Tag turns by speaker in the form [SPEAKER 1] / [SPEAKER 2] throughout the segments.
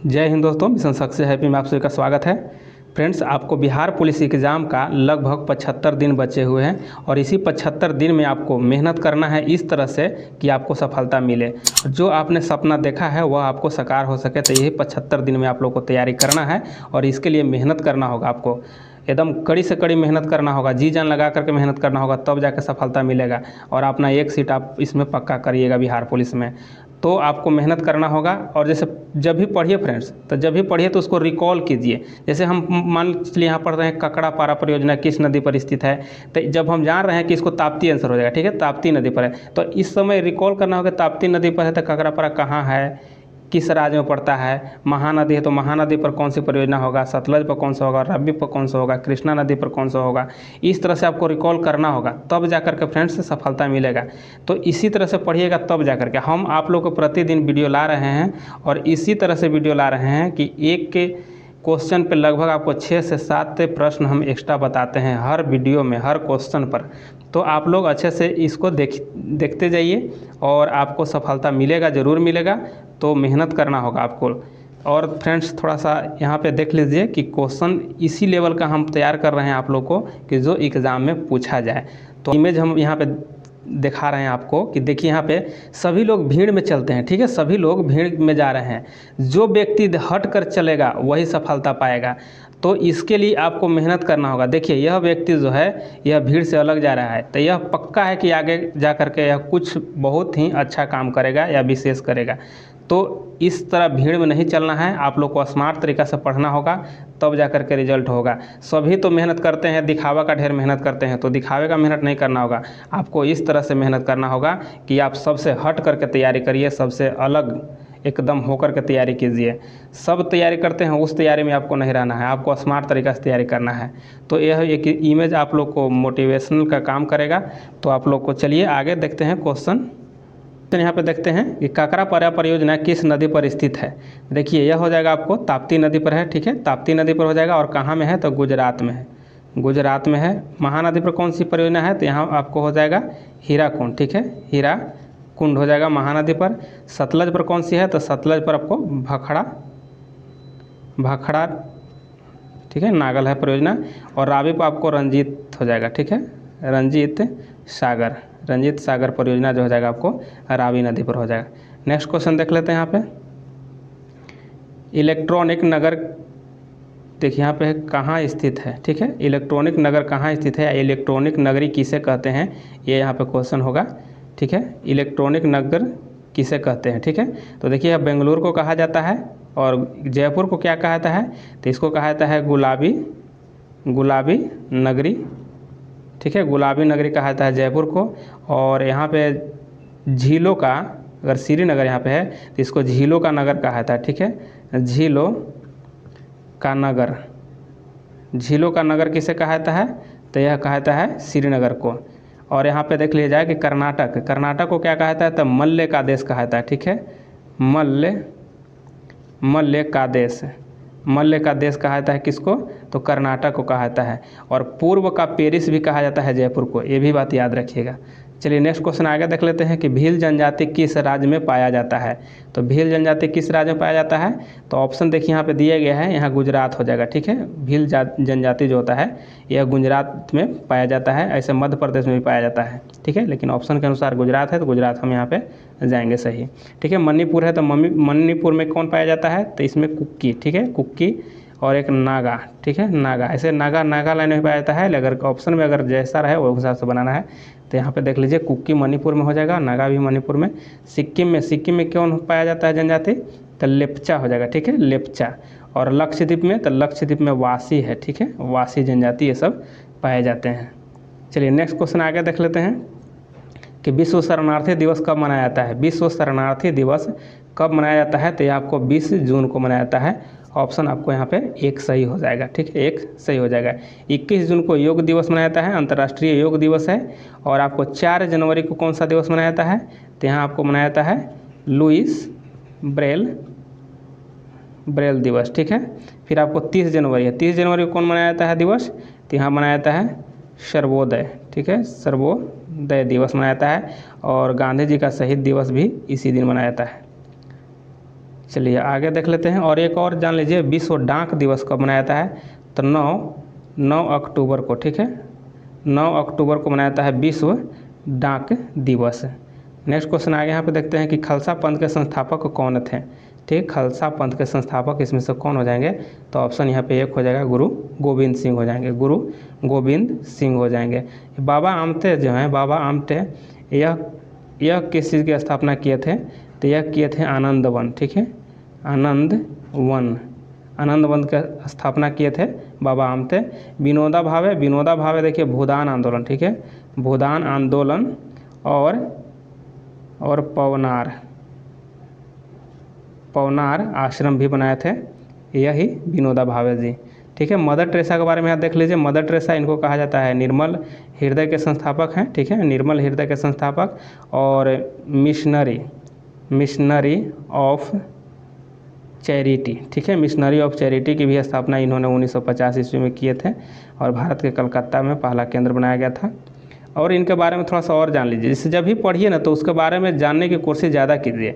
[SPEAKER 1] जय हिंद दोस्तों, mission success happy में आप सभी का स्वागत है। फ्रेंड्स, आपको बिहार पुलिस एग्ज़ाम का लगभग 75 दिन बचे हुए हैं और इसी 75 दिन में आपको मेहनत करना है इस तरह से कि आपको सफलता मिले। जो आपने सपना देखा है वह आपको साकार हो सके, तो यही 75 दिन में आप लोग को तैयारी करना है और इसके लिए मेहनत करना होगा। आपको एकदम कड़ी से कड़ी मेहनत करना होगा, जी जान लगा करके मेहनत करना होगा, तब जाकर सफलता मिलेगा। और अपना एक सीट आप इसमें पक्का करिएगा बिहार पुलिस में। तो आपको मेहनत करना होगा। और जैसे जब भी पढ़िए फ्रेंड्स, तो जब भी पढ़िए तो उसको रिकॉल कीजिए। जैसे हम मान चलिए यहाँ पढ़ रहे हैं ककड़ापारा परियोजना किस नदी पर स्थित है, तो जब हम जान रहे हैं कि इसको ताप्ती आंसर हो जाएगा, ठीक है, ताप्ती नदी पर है, तो इस समय रिकॉल करना होगा ताप्ती नदी पर है तो ककड़ापारा कहाँ है, किस राज्य में पड़ता है। महानदी है तो महानदी पर कौन सी परियोजना होगा, सतलज पर कौन सा होगा, रवि पर कौन सा होगा, कृष्णा नदी पर कौन सा होगा। इस तरह से आपको रिकॉल करना होगा, तब जाकर के फ्रेंड्स सफलता मिलेगा। तो इसी तरह से पढ़िएगा, तब जाकर के हम आप लोग को प्रतिदिन वीडियो ला रहे हैं और इसी तरह से वीडियो ला रहे हैं कि एक के क्वेश्चन पे लगभग आपको 6 से 7 प्रश्न हम एक्स्ट्रा बताते हैं हर वीडियो में, हर क्वेश्चन पर। तो आप लोग अच्छे से इसको देखते जाइए और आपको सफलता मिलेगा, ज़रूर मिलेगा। तो मेहनत करना होगा आपको। और फ्रेंड्स, थोड़ा सा यहाँ पे देख लीजिए कि क्वेश्चन इसी लेवल का हम तैयार कर रहे हैं आप लोग को कि जो एग्ज़ाम में पूछा जाए। तो इमेज हम यहाँ पे दिखा रहे हैं आपको कि देखिए यहाँ पे सभी लोग भीड़ में चलते हैं, ठीक है, सभी लोग भीड़ में जा रहे हैं। जो व्यक्ति हट कर चलेगा वही सफलता पाएगा। तो इसके लिए आपको मेहनत करना होगा। देखिए यह व्यक्ति जो है यह भीड़ से अलग जा रहा है, तो यह पक्का है कि आगे जा कर के यह कुछ बहुत ही अच्छा काम करेगा या विशेष करेगा। तो इस तरह भीड़ में नहीं चलना है, आप लोग को स्मार्ट तरीक़ा से पढ़ना होगा, तब जा कर के रिजल्ट होगा। सभी तो मेहनत करते हैं, दिखावा का ढेर मेहनत करते हैं, तो दिखावे का मेहनत नहीं करना होगा। आपको इस तरह से मेहनत करना होगा कि आप सबसे हट करके तैयारी करिए, सबसे अलग एकदम होकर के तैयारी कीजिए। सब तैयारी करते हैं, उस तैयारी में आपको नहीं रहना है, आपको स्मार्ट तरीक़ा से तैयारी करना है। तो यह एक इमेज आप लोग को मोटिवेशनल का काम करेगा। तो आप लोग को चलिए आगे देखते हैं क्वेश्चन। यहाँ पे देखते हैं कि ककड़ापारा परियोजना किस नदी पर स्थित है। देखिए यह हो जाएगा आपको ताप्ती नदी पर है, ठीक है, ताप्ती नदी पर हो जाएगा। और कहाँ में है, तो गुजरात में है, गुजरात में है। महानदी पर कौन सी परियोजना है, तो यहाँ आपको हो जाएगा हीराकुंड, ठीक है, हीराकुंड हो जाएगा महानदी पर। सतलज पर कौन सी है, तो सतलज पर आपको भाखड़ा, ठीक है, नागल है परियोजना। और रावी पर आपको रंजीत हो जाएगा, ठीक है, रंजीत सागर परियोजना जो हो जाएगा आपको रावी नदी पर हो जाएगा। नेक्स्ट क्वेश्चन देख लेते हैं यहाँ पे। इलेक्ट्रॉनिक नगर, देखिए यहाँ पे कहाँ स्थित है, ठीक है, इलेक्ट्रॉनिक नगर कहाँ स्थित है, इलेक्ट्रॉनिक नगरी किसे कहते हैं, ये यहाँ पे क्वेश्चन होगा, ठीक है। इलेक्ट्रॉनिक नगर किसे कहते हैं, ठीक है। तो देखिए बेंगलुरु को कहा जाता है और जयपुर को क्या कहा जाता है, तो इसको कहा जाता है गुलाबी नगरी, ठीक है, गुलाबी नगरी कहा जाता है जयपुर को। और यहाँ पे झीलों का, अगर श्रीनगर यहाँ पे है तो इसको झीलों का नगर कहा जाता है, ठीक है, झीलों का नगर किसे कहा जाता है, तो यह कहा जाता है श्रीनगर को। और यहाँ पे देख लिया जाए कि कर्नाटक को क्या कहा जाता है, तो मल्य का देश कहा जाता है, ठीक है, मल्य का देश कहा जाता है किसको, तो कर्नाटक को कहा जाता है। और पूर्व का पेरिस भी कहा जाता है जयपुर को, ये भी बात याद रखिएगा। चलिए नेक्स्ट क्वेश्चन आगे देख लेते हैं कि भील जनजाति किस राज्य में पाया जाता है। तो भील जनजाति किस राज्य में पाया जाता है, तो ऑप्शन देखिए यहाँ पे दिया गया है, यहाँ गुजरात हो जाएगा, ठीक है। भील जनजाति जो होता है यह गुजरात में पाया जाता है, ऐसे मध्य प्रदेश में भी पाया जाता है, ठीक है, लेकिन ऑप्शन के अनुसार गुजरात है तो गुजरात हम यहाँ पे जाएंगे सही, ठीक है। मणिपुर है तो मणिपुर में कौन पाया जाता है, तो इसमें कुक्की, ठीक है, कुक्की और एक नागा, ठीक है, नागा, ऐसे नागालैंड में पाया जाता है। अगर ऑप्शन में अगर जैसा रहे वो हिसाब से बनाना है। तो यहाँ पे देख लीजिए कुक्की मणिपुर में हो जाएगा, नागा भी मणिपुर में। सिक्किम में क्यों पाया जाता है जनजाति, तो लेप्चा हो जाएगा, ठीक है, लेप्चा। और लक्षद्वीप में, तो लक्षद्वीप में वासी है, ठीक है, वासी जनजाति ये सब पाए जाते हैं। चलिए नेक्स्ट क्वेश्चन आगे देख लेते हैं कि विश्व शरणार्थी दिवस कब मनाया जाता है। विश्व शरणार्थी दिवस कब मनाया जाता है, तो ये आपको 20 जून को मनाया जाता है। ऑप्शन आपको यहाँ पे एक सही हो जाएगा, ठीक है, एक सही हो जाएगा। 21 जून को योग दिवस मनाया जाता है, अंतर्राष्ट्रीय योग दिवस है। और आपको 4 जनवरी को कौन सा दिवस मनाया जाता है, तो यहाँ आपको मनाया जाता है लुइस ब्रेल दिवस, ठीक है। फिर आपको 30 जनवरी है, 30 जनवरी को कौन मनाया जाता है दिवस, तो यहाँ मनाया जाता है सर्वोदय, ठीक है, सर्वोदय दिवस मनाया जाता है। और गांधी जी का शहीद दिवस भी इसी दिन मनाया जाता है। चलिए आगे देख लेते हैं। और एक और जान लीजिए, विश्व डाक दिवस कब मनाया जाता है? तो 9 अक्टूबर को, ठीक है, 9 अक्टूबर को मनाया जाता है विश्व डाक दिवस। नेक्स्ट क्वेश्चन आगे यहाँ पे देखते हैं कि खालसा पंथ के संस्थापक कौन थे? ठीक, खालसा पंथ के संस्थापक इसमें से कौन हो जाएंगे? तो ऑप्शन यहाँ पे एक हो जाएगा, गुरु गोविंद सिंह हो जाएंगे, गुरु गोविंद सिंह हो जाएंगे। बाबा आमटे जो हैं, बाबा आमटे यह किस चीज़ की स्थापना किए थे? तो यह किए थे आनंद वन, ठीक है, आनंद वन की स्थापना किए थे बाबा आमटे। विनोबा भावे देखिए भूदान आंदोलन, ठीक है, भूदान आंदोलन और पवनार आश्रम भी बनाए थे, यही विनोबा भावे जी, ठीक है। मदर टेरेसा के बारे में आप देख लीजिए। मदर टेरेसा इनको कहा जाता है निर्मल हृदय के संस्थापक हैं, ठीक है, निर्मल हृदय के संस्थापक और मिशनरी ऑफ चैरिटी, ठीक है, मिशनरी ऑफ चैरिटी की भी स्थापना इन्होंने 1950 ईस्वी में किए थे और भारत के कलकत्ता में पहला केंद्र बनाया गया था। और इनके बारे में थोड़ा सा और जान लीजिए, इससे जब भी पढ़िए ना तो उसके बारे में जानने की कोशिश ज़्यादा कीजिए।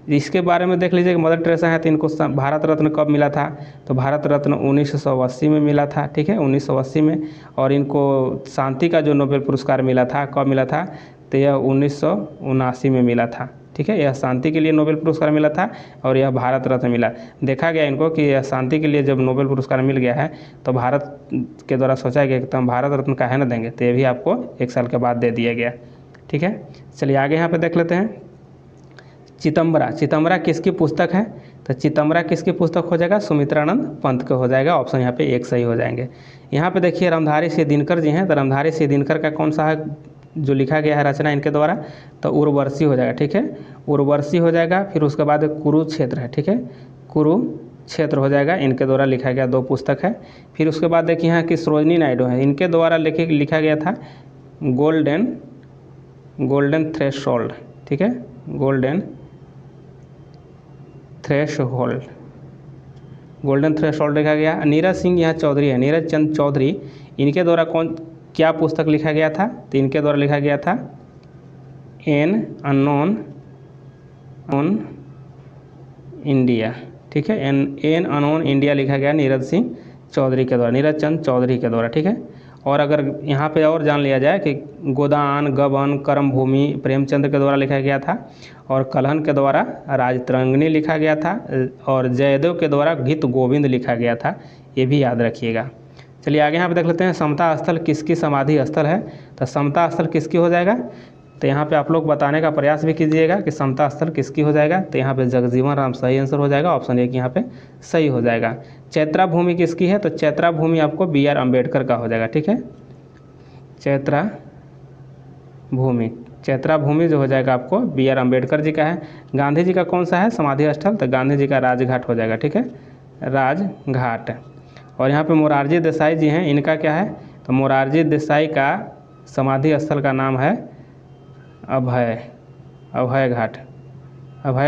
[SPEAKER 1] इसके बारे में देख लीजिए कि मदर टेरेसा है तो इनको भारत रत्न कब मिला था? तो भारत रत्न 1980 में मिला था, ठीक है, 1980 में। और इनको शांति का जो नोबेल पुरस्कार मिला था कब मिला था? तो यह 1979 में मिला था, ठीक है, यह शांति के लिए नोबेल पुरस्कार मिला था और यह भारत रत्न मिला। देखा गया इनको कि यह शांति के लिए जब नोबेल पुरस्कार मिल गया है तो भारत के द्वारा सोचा गया कि हम भारत रत्न काहे न देंगे, तो ये भी आपको 1 साल के बाद दे दिया गया, ठीक है। चलिए आगे यहाँ पे देख लेते हैं। चितंबरा किसकी पुस्तक है? तो चितंबरा किसकी पुस्तक हो जाएगा? सुमित्रानंद पंत का हो जाएगा। ऑप्शन यहाँ पे एक सही हो जाएंगे। यहाँ पे देखिए रामधारी सिंह दिनकर जी हैं, तो रामधारी सिंह दिनकर का कौन सा है जो लिखा गया है रचना इनके द्वारा? तो उर्वशी हो जाएगा, ठीक है, उर्वशी हो जाएगा। फिर उसके बाद कुरुक्षेत्र है, ठीक है, कुरुक्षेत्र हो जाएगा, इनके द्वारा लिखा गया 2 पुस्तक है। फिर उसके बाद देखिए यहाँ की सरोजिनी नायडू है, इनके द्वारा लिखा गया था गोल्डन थ्रेशोल्ड, ठीक है, गोल्डन थ्रेशोल्ड लिखा गया। नीरज सिंह यहाँ चौधरी है, नीरज चंद चौधरी, इनके द्वारा क्या पुस्तक लिखा गया था? तो इनके द्वारा लिखा गया था एन अननोन इंडिया, ठीक है, एन अननोन इंडिया लिखा गया नीरज सिंह चौधरी के द्वारा, नीरज चंद चौधरी के द्वारा, ठीक है। और अगर यहाँ पे और जान लिया जाए कि गोदान गबन कर्म भूमि प्रेमचंद के द्वारा लिखा गया था और कलहन के द्वारा राजतरंगिणी लिखा गया था और जयदेव के द्वारा गीत गोविंद लिखा गया था, ये भी याद रखिएगा। चलिए आगे यहाँ पे देख लेते हैं। समता स्थल किसकी समाधि स्थल है? तो समता स्थल किसकी हो जाएगा? तो यहाँ पे आप लोग बताने का प्रयास भी कीजिएगा कि समता स्थल किसकी हो जाएगा। तो यहाँ पे जगजीवन राम सही आंसर हो जाएगा, ऑप्शन 1 यहाँ पे सही हो जाएगा। चैत्रा भूमि किसकी है? तो चैत्रा भूमि आपको BR अम्बेडकर का हो जाएगा, ठीक है, चैत्रा भूमि जो हो जाएगा आपको BR अम्बेडकर जी का है। गांधी जी का कौन सा है समाधि स्थल? तो गांधी जी का राजघाट हो जाएगा, ठीक है, राजघाट। और यहाँ पे मोरारजी देसाई जी हैं, इनका क्या है? तो मोरारजी देसाई का समाधि स्थल का नाम है अभय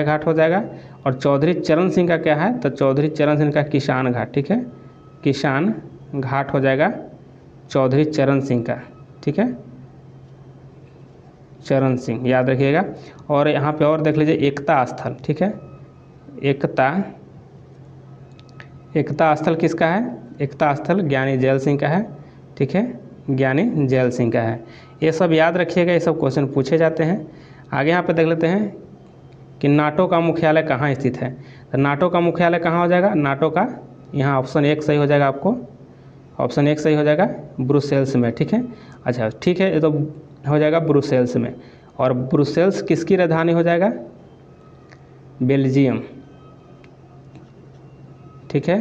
[SPEAKER 1] घाट हो जाएगा। और चौधरी चरण सिंह का क्या है? तो चौधरी चरण सिंह का किसान घाट, ठीक है, किसान घाट हो जाएगा चौधरी चरण सिंह का, ठीक है, चरण सिंह याद रखिएगा। और यहाँ पे और देख लीजिए एकता स्थल, ठीक है, एकता स्थल किसका है? एकता स्थल ज्ञानी जैल सिंह का है, ठीक है, ज्ञानी जैल सिंह का है। ये सब याद रखिएगा, ये सब क्वेश्चन पूछे जाते हैं। आगे यहाँ पे देख लेते हैं कि नाटो का मुख्यालय कहाँ स्थित है? तो नाटो का मुख्यालय कहाँ हो जाएगा? नाटो का यहाँ ऑप्शन 1 सही हो जाएगा, आपको ऑप्शन 1 सही हो जाएगा, ब्रुसेल्स में, ठीक है। अच्छा ठीक है, ये तो हो जाएगा ब्रुसेल्स में। और ब्रुसेल्स किसकी राजधानी हो जाएगा? बेल्जियम, ठीक है,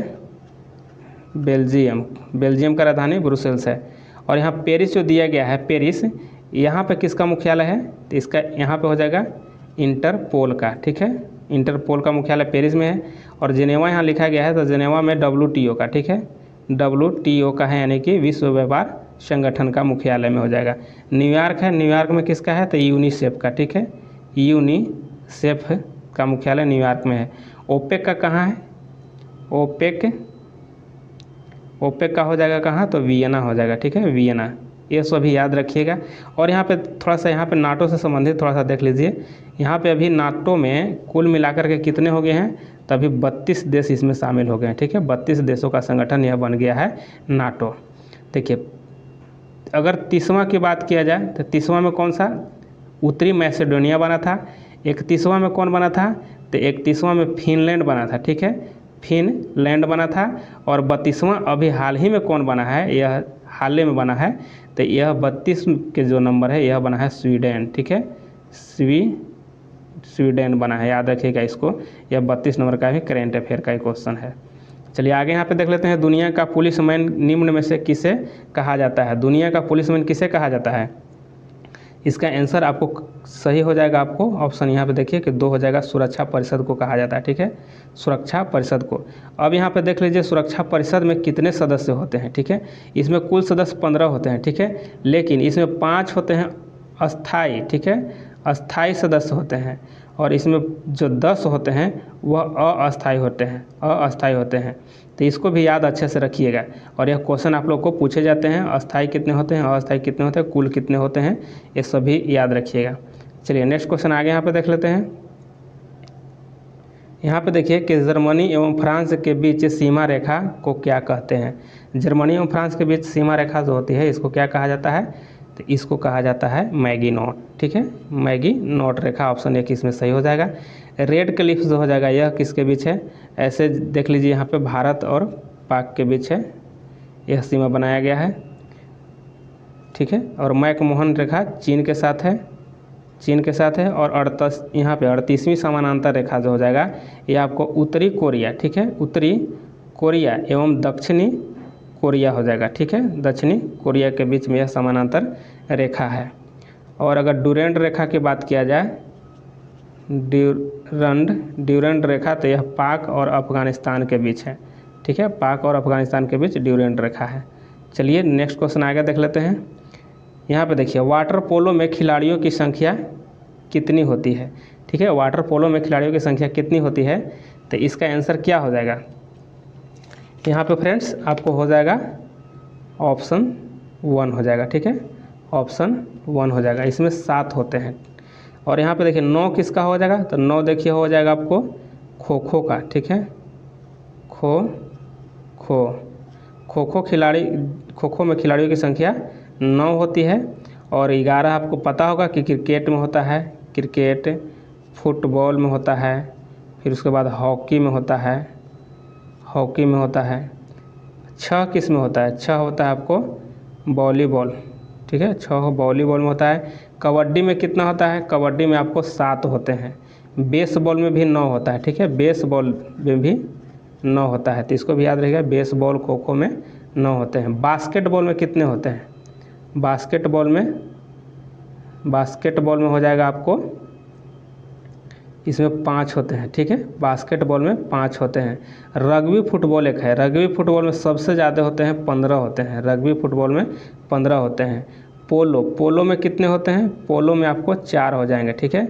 [SPEAKER 1] बेल्जियम का राजधानी ब्रुसेल्स है। और यहाँ पेरिस जो दिया गया है, पेरिस यहाँ पे किसका मुख्यालय है? तो इसका यहाँ पे हो जाएगा इंटरपोल का, ठीक है, इंटरपोल का मुख्यालय पेरिस में है। और जेनेवा यहाँ लिखा गया है, तो जेनेवा में WTO का, ठीक है, WTO का है, यानी कि विश्व व्यापार संगठन का मुख्यालय में हो जाएगा। न्यूयॉर्क है, न्यूयॉर्क में किसका है? तो यूनिसेफ का, ठीक है, यूनिसेफ का मुख्यालय न्यूयॉर्क में है। ओपेक का कहाँ है? ओपेक का हो जाएगा कहाँ? तो वियना हो जाएगा, ठीक है, वियना। ये सभी याद रखिएगा। और यहाँ पे थोड़ा सा यहाँ पे नाटो से संबंधित थोड़ा सा देख लीजिए। यहाँ पे अभी नाटो में कुल मिलाकर के कितने हो गए हैं? तभी 32 देश इसमें शामिल हो गए हैं। ठीक है, 32 देशों का संगठन यह बन गया है नाटो। देखिए, अगर 30वां की बात किया जाए तो 30वां में कौन सा, उत्तरी मैसेडोनिया बना था। 31वां में कौन बना था, तो 31वां में फिनलैंड बना था। ठीक है, फिनलैंड बना था। और 32वां अभी हाल ही में कौन बना है, यह हाल ही में बना है, तो यह 32 के जो नंबर है यह बना है स्वीडन। ठीक है, स्वीडन बना है, याद रखिएगा इसको। यह 32 नंबर का भी करेंट अफेयर का एक क्वेश्चन है। चलिए आगे यहाँ पे देख लेते हैं, दुनिया का पुलिसमैन निम्न में से किसे कहा जाता है। दुनिया का पुलिसमैन किसे कहा जाता है, इसका आंसर आपको सही हो जाएगा। आपको ऑप्शन यहाँ पे देखिए कि 2 हो जाएगा, सुरक्षा परिषद को कहा जाता है। ठीक है, सुरक्षा परिषद को। अब यहाँ पे देख लीजिए सुरक्षा परिषद में कितने सदस्य होते हैं। ठीक है, इसमें कुल सदस्य 15 होते हैं। ठीक है, लेकिन इसमें 5 होते हैं अस्थाई। ठीक है, अस्थाई सदस्य होते हैं, और इसमें जो 10 होते हैं वह अस्थाई होते हैं, अस्थाई होते हैं। तो इसको भी याद अच्छे से रखिएगा। और यह क्वेश्चन आप लोग को पूछे जाते हैं, अस्थाई कितने होते हैं, अस्थाई कितने होते हैं, कुल कितने होते हैं, ये सभी याद रखिएगा। चलिए नेक्स्ट क्वेश्चन आगे यहाँ पे देख लेते हैं। यहाँ पे देखिए कि जर्मनी एवं फ्रांस के बीच सीमा रेखा को क्या कहते हैं। जर्मनी एवं फ्रांस के बीच सीमा रेखा जो होती है इसको क्या कहा जाता है, तो इसको कहा जाता है मैगी नॉट। ठीक है, मैगी नॉट रेखा, ऑप्शन 1 इसमें सही हो जाएगा। रेड क्लिफ जो हो जाएगा यह किसके बीच है, ऐसे देख लीजिए यहाँ पे भारत और पाक के बीच है, यह सीमा बनाया गया है। ठीक है, और मैकमोहन रेखा चीन के साथ है, चीन के साथ है। और यहाँ पे 38वीं समानांतर रेखा जो हो जाएगा ये आपको उत्तरी कोरिया, ठीक है, उत्तरी कोरिया एवं दक्षिणी कोरिया हो जाएगा। ठीक है, दक्षिणी कोरिया के बीच में यह समानांतर रेखा है। और अगर ड्यूरेंट रेखा की बात किया जाए, ड्यूरेंट रेखा, तो यह पाक और अफगानिस्तान के बीच है। ठीक है, पाक और अफगानिस्तान के बीच ड्यूरेंट रेखा है। चलिए नेक्स्ट क्वेश्चन आगे देख लेते हैं। यहाँ पे देखिए वाटर पोलो में खिलाड़ियों की संख्या कितनी होती है। ठीक है, वाटर पोलो में खिलाड़ियों की संख्या कितनी होती है, तो इसका आंसर क्या हो जाएगा। यहाँ पे फ्रेंड्स आपको हो जाएगा ऑप्शन 1 हो जाएगा। ठीक है, ऑप्शन 1 हो जाएगा, इसमें 7 होते हैं। और यहाँ पे देखिए 9 किसका हो जाएगा, तो 9 देखिए हो जाएगा आपको खो खो का। ठीक है, खो खो में खिलाड़ियों की संख्या 9 होती है। और 11 आपको पता होगा कि क्रिकेट में होता है, क्रिकेट, फुटबॉल में होता है, फिर उसके बाद हॉकी में होता है, हॉकी में होता है। 6 किस में होता है, 6 होता है आपको वॉलीबॉल। ठीक है, 6 वॉलीबॉल में होता है। कबड्डी में कितना होता है, कबड्डी में आपको 7 होते हैं। बेसबॉल में भी 9 होता है। ठीक है, बेसबॉल में भी 9 होता है, तो इसको भी याद रखिएगा, बेसबॉल खो खो में 9 होते हैं। बास्केटबॉल में कितने होते हैं, बास्केटबॉल में हो जाएगा आपको, इसमें 5 होते हैं। ठीक है, बास्केटबॉल में 5 होते हैं। रग्बी फुटबॉल एक है, रग्बी फुटबॉल में सबसे ज़्यादा होते हैं, 15 होते हैं। रग्बी फुटबॉल में 15 होते हैं। पोलो में कितने होते हैं, पोलो में आपको 4 हो जाएंगे। ठीक है,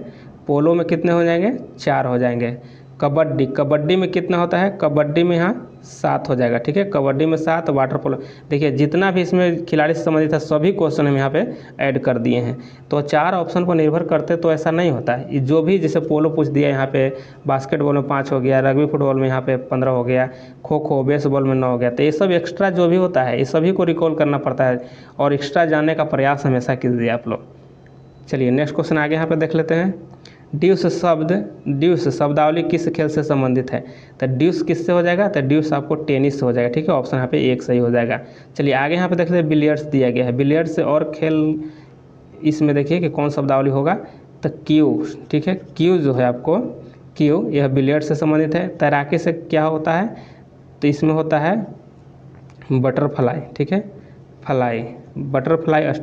[SPEAKER 1] पोलो में कितने हो जाएंगे, 4 हो जाएंगे। कबड्डी में कितना होता है, कबड्डी में यहाँ 7 हो जाएगा। ठीक है, कबड्डी में 7। वाटर पोलो देखिए जितना भी इसमें खिलाड़ी से संबंधित है सभी क्वेश्चन हम यहाँ पे ऐड कर दिए हैं। तो 4 ऑप्शन पर निर्भर करते तो ऐसा नहीं होता है। जो भी जैसे पोलो पूछ दिया यहाँ पे, बास्केटबॉल में 5 हो गया, रग्बी फुटबॉल में यहाँ पे 15 हो गया, खो खो बेसबॉल में 9 हो गया, तो ये सब एक्स्ट्रा जो भी होता है ये सभी को रिकॉल करना पड़ता है, और एक्स्ट्रा जानने का प्रयास हमेशा कीजिए आप लोग। चलिए नेक्स्ट क्वेश्चन आगे यहाँ पे देख लेते हैं। ड्यूस शब्दावली किस खेल से संबंधित है, तो ड्यूस किससे हो जाएगा, तो ड्यूस आपको टेनिस से हो जाएगा। ठीक है, ऑप्शन यहाँ पे 1 सही हो जाएगा। चलिए आगे यहाँ पे देख लेते हैं, बिलियर्ड्स दिया गया है। बिलियर्ड्स से और खेल इसमें देखिए कि कौन शब्दावली होगा, तो क्यू। ठीक है, क्यू जो है आपको, क्यू यह बिलियर्ड्स से संबंधित है। तैराकी से क्या होता है, तो इसमें होता है बटरफ्लाई। ठीक है, बटरफ्लाई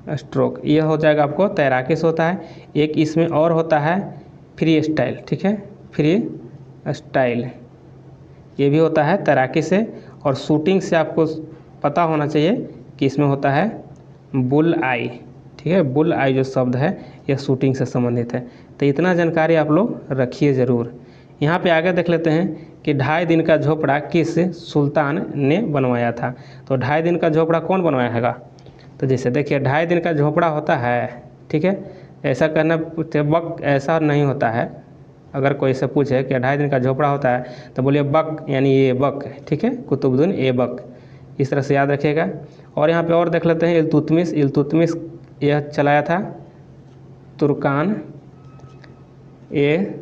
[SPEAKER 1] स्ट्रोक यह हो जाएगा आपको तैराकी से होता है। एक इसमें और होता है फ्री स्टाइल। ठीक है, फ्री स्टाइल ये भी होता है तैराकी से। और शूटिंग से आपको पता होना चाहिए कि इसमें होता है बुल आई। ठीक है, बुल आई जो शब्द है यह शूटिंग से संबंधित है। तो इतना जानकारी आप लोग रखिए ज़रूर। यहाँ पे आगे देख लेते हैं कि 2.5 दिन का झोपड़ा किस सुल्तान ने बनवाया था। तो 2.5 दिन का झोपड़ा कौन बनवाया हैगा, तो जैसे देखिए 2.5 दिन का झोपड़ा होता है। ठीक है, ऐसा करना वक्त ऐसा नहीं होता है, अगर कोई से पूछे कि 2.5 दिन का झोपड़ा होता है तो बोलिए बक, यानी ये बक है, ठीक है, कुतुबुद्दीन ऐबक, इस तरह से याद रखिएगा। और यहाँ पे और देख लेते हैं इल्तुतमिश। इल्तुतमिश यह चलाया था तुर्कान ए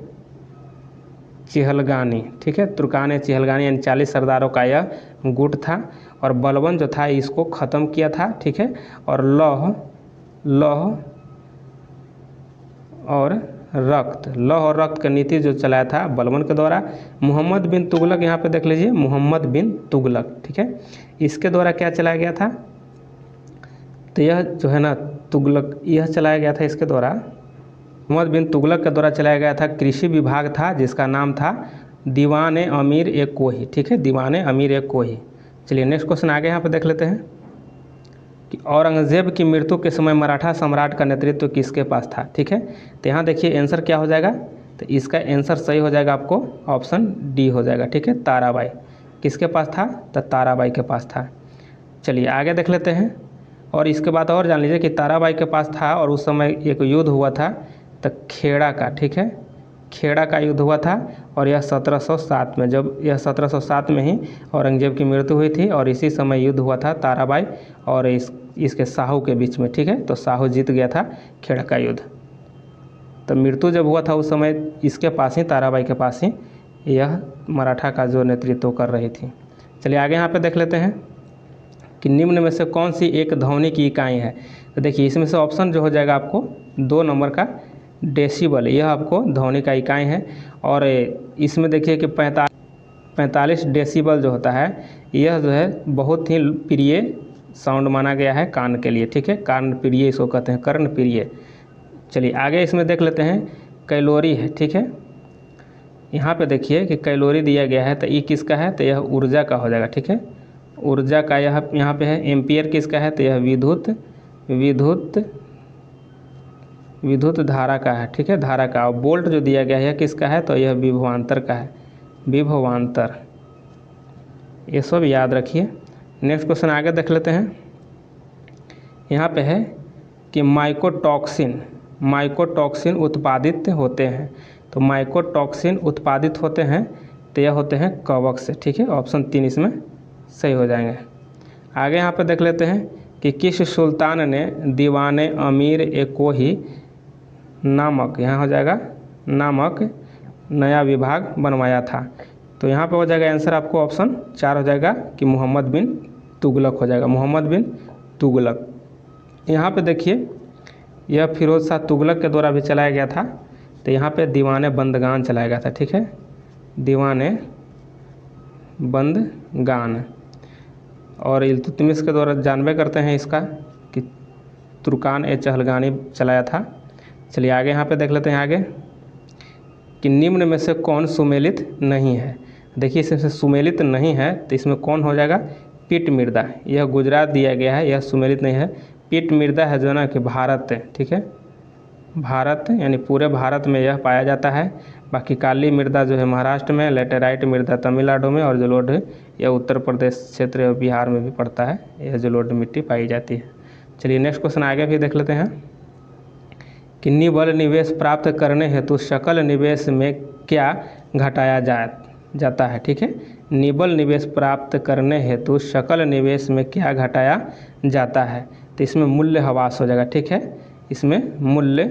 [SPEAKER 1] चिहलगानी, ठीक है, तुर्कान ए चिहलगानी, यानी 40 सरदारों का यह गुट था। और बलबन जो था इसको ख़त्म किया था, ठीक है। और लौह और रक्त का नीति जो चलाया था बलबन के द्वारा। मोहम्मद बिन तुगलक, यहाँ पे देख लीजिए मोहम्मद बिन तुगलक, ठीक है, इसके द्वारा क्या चलाया गया था, तो यह जो है ना तुगलक, यह चलाया गया था इसके द्वारा, मोहम्मद बिन तुगलक के द्वारा चलाया गया था कृषि विभाग था, जिसका नाम था दीवान अमीर ए कोही, ठीक है, दीवान अमीर ए कोही। चलिए नेक्स्ट क्वेश्चन आगे यहाँ पे देख लेते हैं कि औरंगजेब की मृत्यु के समय मराठा सम्राट का नेतृत्व किसके पास था, ठीक है। तो यहाँ देखिए आंसर क्या हो जाएगा, तो इसका आंसर सही हो जाएगा आपको ऑप्शन डी हो जाएगा, ठीक है, ताराबाई। किसके पास था, तो ताराबाई के पास था। चलिए आगे देख लेते हैं। और इसके बाद और जान लीजिए कि ताराबाई के पास था और उस समय एक युद्ध हुआ था, तो खेड़ा का, ठीक है, खेड़ा का युद्ध हुआ था। और यह 1707 में, जब यह 1707 में ही औरंगजेब की मृत्यु हुई थी। और इसी समय युद्ध हुआ था ताराबाई और इसके साहू के बीच में, ठीक है। तो साहू जीत गया था खेड़ा का युद्ध। तो मृत्यु जब हुआ था उस समय इसके पास ही, ताराबाई के पास ही यह मराठा का जो नेतृत्व कर रही थी। चलिए आगे यहाँ पे देख लेते हैं कि निम्न में से कौन सी एक ध्वनि की इकाई है। तो देखिए इसमें से ऑप्शन जो हो जाएगा आपको 2 नंबर का डेसिबल, यह आपको ध्वनि का इकाई है। और इसमें देखिए कि 45 डेसिबल जो होता है यह जो है बहुत ही प्रिय साउंड माना गया है कान के लिए, ठीक है, कान प्रिय इसको कहते हैं, कर्ण प्रिय। चलिए आगे इसमें देख लेते हैं कैलोरी है, ठीक है। यहाँ पे देखिए कि कैलोरी दिया गया है, तो ये किसका है, तो यह ऊर्जा का हो जाएगा, ठीक है, ऊर्जा का। यह यहाँ पे है एम्पियर किसका है, तो यह विद्युत धारा का है, ठीक है, धारा का। और वोल्ट जो दिया गया है किसका है, तो यह विभवांतर का है, विभवांतर। ये सब याद रखिए। नेक्स्ट क्वेश्चन आगे देख लेते हैं। यहाँ पे है कि माइकोटॉक्सिन उत्पादित होते हैं। तो माइकोटॉक्सिन उत्पादित होते हैं तो यह होते हैं कवक से, ठीक है, ऑप्शन 3 इसमें सही हो जाएंगे। आगे यहाँ पे देख लेते हैं कि किस सुल्तान ने दीवाने अमीर ए कोही नामक, यहाँ हो जाएगा नामक, नया विभाग बनवाया था। तो यहाँ पे हो जाएगा आंसर आपको ऑप्शन 4 हो जाएगा कि मोहम्मद बिन तुगलक हो जाएगा, मोहम्मद बिन तुगलक। यहाँ पे देखिए यह फिरोज शाह तुगलक के द्वारा भी चलाया गया था। तो यहाँ पे दीवाने बंदगान चलाया गया था, ठीक है, दीवाने बंदगान। और इल्तुतमिश के द्वारा जानबे करते हैं इसका कि तुर्कान ए चहलगानी चलाया था। चलिए आगे यहाँ पे देख लेते हैं आगे कि निम्न में से कौन सुमेलित नहीं है। देखिए इसमें सुमेलित नहीं है तो इसमें कौन हो जाएगा, पीट मिर्दा। यह गुजरात दिया गया है, यह सुमेलित नहीं है। पीट मिर्दा है जो ना कि भारत है, ठीक है, भारत यानी पूरे भारत में यह पाया जाता है। बाकी काली मृदा जो है महाराष्ट्र में, लेटेराइट मृदा तमिलनाडु में, और जलोढ़ यह उत्तर प्रदेश क्षेत्र और बिहार में भी पड़ता है, यह जलोढ़ मिट्टी पाई जाती है। चलिए नेक्स्ट क्वेश्चन आगे भी देख लेते हैं कि निबल निवेश प्राप्त करने हेतु सकल निवेश में क्या घटाया जाता है, ठीक है, निबल निवेश प्राप्त करने हेतु सकल निवेश में क्या घटाया जाता है। तो इसमें मूल्य ह्रास हो जाएगा, ठीक है, इसमें मूल्य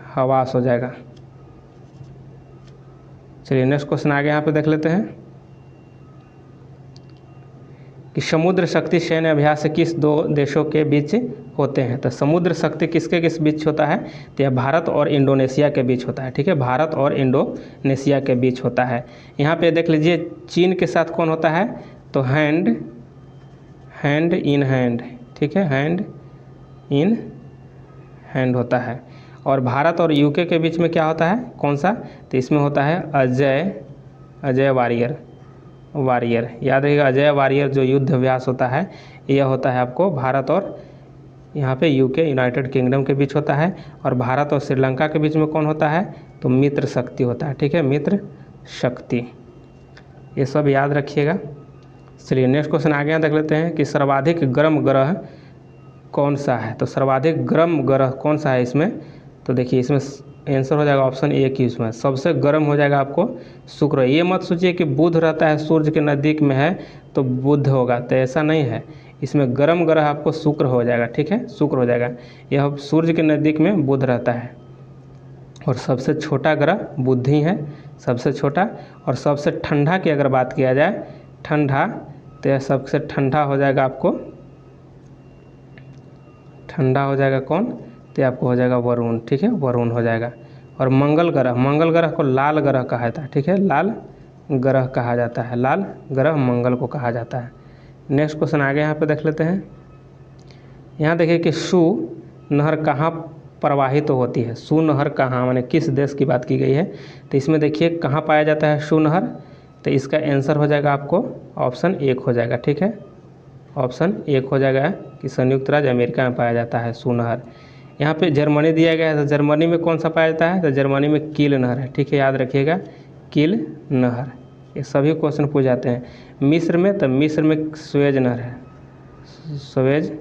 [SPEAKER 1] ह्रास हो जाएगा। चलिए नेक्स्ट क्वेश्चन आगे यहाँ पे देख लेते हैं कि समुद्र शक्ति सैन्य अभ्यास किस 2 देशों के बीच होते हैं। तो समुद्र शक्ति किसके किस बीच होता है, तो यह भारत और इंडोनेशिया के बीच होता है, ठीक है, भारत और इंडोनेशिया के बीच होता है। यहाँ पे देख लीजिए चीन के साथ कौन होता है, तो हैंड इन हैंड, ठीक है, हैंड इन हैंड होता है। और भारत और यूके के बीच में क्या होता है, कौन सा, तो इसमें होता है अजय वारियर। याद रखिएगा अजय वारियर जो युद्ध अभ्यास होता है यह होता है आपको भारत और यहाँ पे यूके यूनाइटेड किंगडम के बीच होता है। और भारत और श्रीलंका के बीच में कौन होता है, तो मित्र शक्ति होता है, ठीक है, मित्र शक्ति। ये सब याद रखिएगा। चलिए नेक्स्ट क्वेश्चन आगे यहाँ देख लेते हैं कि सर्वाधिक गर्म ग्रह कौन सा है। तो सर्वाधिक गर्म ग्रह कौन सा है इसमें, तो देखिए इसमें आंसर हो जाएगा ऑप्शन ए की उसमें सबसे गर्म हो जाएगा आपको शुक्र। ये मत सोचिए कि बुध रहता है सूर्य के नज़दीक में है तो बुध होगा, तो ऐसा नहीं है। इसमें गर्म ग्रह आपको शुक्र हो जाएगा, ठीक है, शुक्र हो जाएगा। यह सूर्य के नज़दीक में बुध रहता है और सबसे छोटा ग्रह बुध ही है, सबसे छोटा। और सबसे ठंडा की अगर बात किया जाए, ठंडा, तो यह सबसे ठंडा हो जाएगा आपको, ठंडा हो जाएगा कौन, तो आपको हो जाएगा वरुण, ठीक है, वरुण हो जाएगा। और मंगल ग्रह को लाल ग्रह कहा जाता है, ठीक है, लाल ग्रह कहा जाता है, लाल ग्रह मंगल को कहा जाता है। नेक्स्ट क्वेश्चन आगे यहाँ पे देख लेते हैं। यहाँ देखिए कि सू नहर कहाँ प्रवाहित तो होती है। सू नहर कहाँ, माने किस देश की बात की गई है, तो इसमें देखिए कहाँ पाया जाता है सू नहर, तो इसका आंसर हो जाएगा आपको ऑप्शन एक हो जाएगा, ठीक है, ऑप्शन एक हो जाएगा कि संयुक्त राज्य अमेरिका में पाया जाता है सू नहर। यहाँ पे जर्मनी दिया गया है, तो जर्मनी में कौन सा पाया जाता है, तो जर्मनी में कील नहर है, ठीक है, याद रखिएगा कील नहर। ये सभी क्वेश्चन पूछ जाते हैं। मिस्र में, तो मिस्र में स्वेज नहर है, स्वेज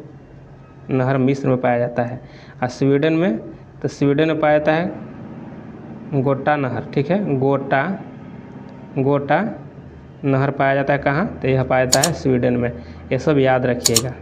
[SPEAKER 1] नहर मिस्र में पाया जाता है। और स्वीडन में, तो स्वीडन में पाया जाता है गोटा नहर, ठीक है, गोटा नहर पाया जाता है कहाँ, तो यह पाया जाता है स्वीडन में। ये सब याद रखिएगा।